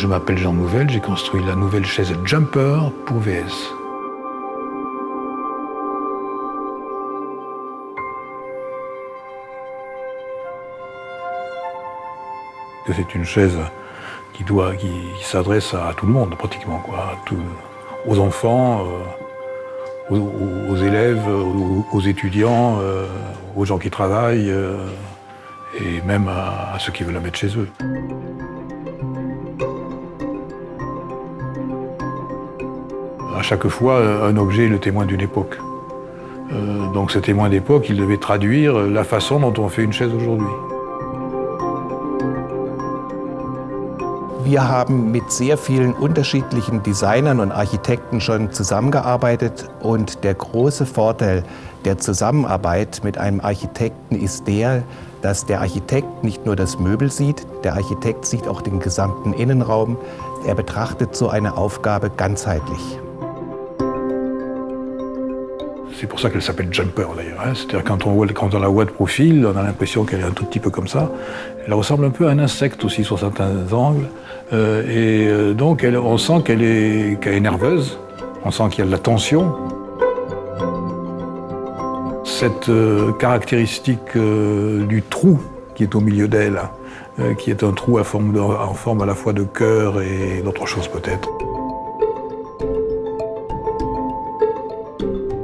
Je m'appelle Jean Nouvel, j'ai construit la nouvelle chaise Jumper pour VS. C'est une chaise qui s'adresse à tout le monde pratiquement, quoi, aux enfants, aux élèves, aux étudiants, aux gens qui travaillent et même à ceux qui veulent la mettre chez eux. À chaque fois, un objet est le témoin d'une époque. Donc ce témoin d'époque, il devait traduire la façon dont on fait une chaise aujourd'hui. Wir haben mit sehr vielen unterschiedlichen Designern und Architekten schon zusammengearbeitet und der große Vorteil der Zusammenarbeit mit einem Architekten ist der, dass der Architekt nicht nur das Möbel sieht, der Architekt sieht auch den gesamten Innenraum. Er betrachtet so eine Aufgabe ganzheitlich. C'est pour ça qu'elle s'appelle Jumper d'ailleurs. C'est-à-dire quand on la voit de profil, on a l'impression qu'elle est un tout petit peu comme ça. Elle ressemble un peu à un insecte aussi sur certains angles. Donc on sent qu'elle est nerveuse, on sent qu'il y a de la tension. Cette caractéristique du trou qui est au milieu d'elle, qui est un trou en forme à la fois de cœur et d'autre chose peut-être.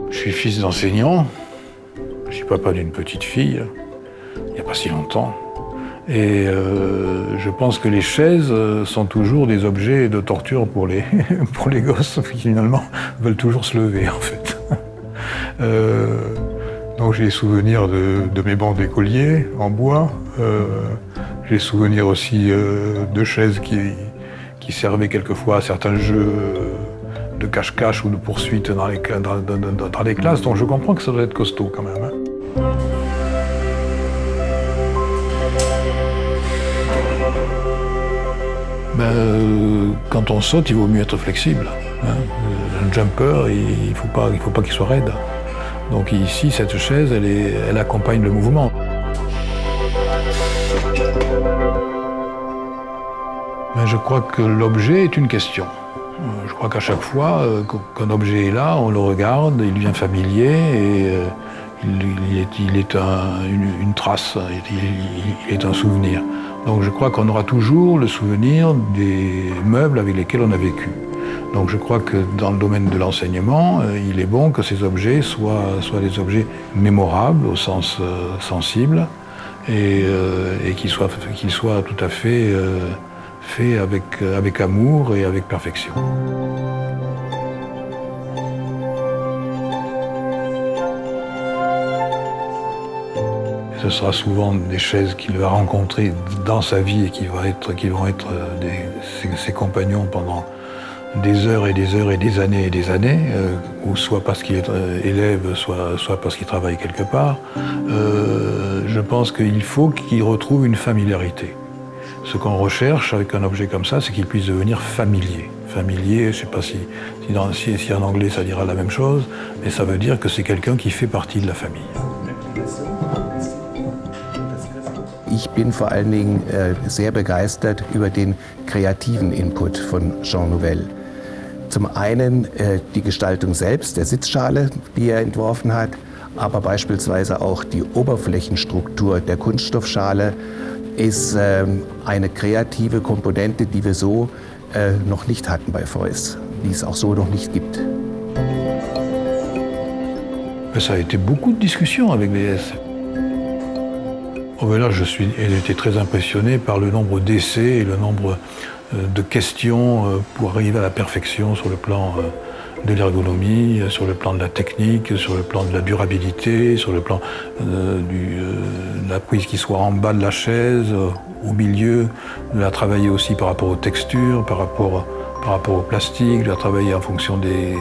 Je suis fils d'enseignant, je suis papa d'une petite fille, il n'y a pas si longtemps. Et je pense que les chaises sont toujours des objets de torture pour les gosses qui finalement veulent toujours se lever en fait. Donc j'ai souvenirs de mes bancs d'écoliers en bois. J'ai souvenir aussi de chaises qui servaient quelquefois à certains jeux de cache-cache ou de poursuite dans les classes, donc je comprends que ça doit être costaud quand même. Quand on saute, il vaut mieux être flexible. Un jumper, il faut pas qu'il soit raide. Donc ici, cette chaise, elle accompagne le mouvement. Je crois que l'objet est une question. Je crois qu'à chaque fois qu'un objet est là, on le regarde, il devient familier et il est une trace, il est un souvenir. Donc je crois qu'on aura toujours le souvenir des meubles avec lesquels on a vécu. Donc je crois que dans le domaine de l'enseignement, il est bon que ces objets soient des objets mémorables au sens sensible et qu'ils soient tout à fait fait avec amour et avec perfection. Ce sera souvent des chaises qu'il va rencontrer dans sa vie et qui vont être ses compagnons pendant des heures et des heures et des années, ou soit parce qu'il est élève, soit parce qu'il travaille quelque part. Je pense qu'il faut qu'il retrouve une familiarité. Ce qu'on recherche avec un objet comme ça, c'est qu'il puisse devenir familier. Familier, je ne sais pas si en anglais ça dira la même chose, mais ça veut dire que c'est quelqu'un qui fait partie de la famille. Ich bin vor allen Dingen sehr begeistert über den kreativen Input von Jean Nouvel. Zum einen die Gestaltung selbst, der Sitzschale, die er entworfen hat, aber beispielsweise auch die Oberflächenstruktur der Kunststoffschale ist eine kreative Komponente, die wir so noch nicht hatten bei Feuys, die es auch so noch nicht gibt. Ça a été beaucoup de discussions avec VS. Là, j'ai été très impressionné par le nombre d'essais et le nombre de questions pour arriver à la perfection sur le plan de l'ergonomie, sur le plan de la technique, sur le plan de la durabilité, sur le plan de la prise qui soit en bas de la chaise, au milieu, de la travailler aussi par rapport aux textures, par rapport au plastique, de la travailler en fonction des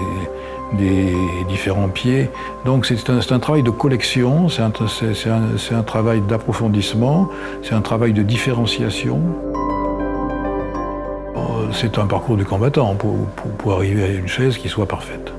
différents pieds. Donc c'est un travail de collection, c'est un travail d'approfondissement, c'est un travail de différenciation. C'est un parcours du combattant pour arriver à une chaise qui soit parfaite.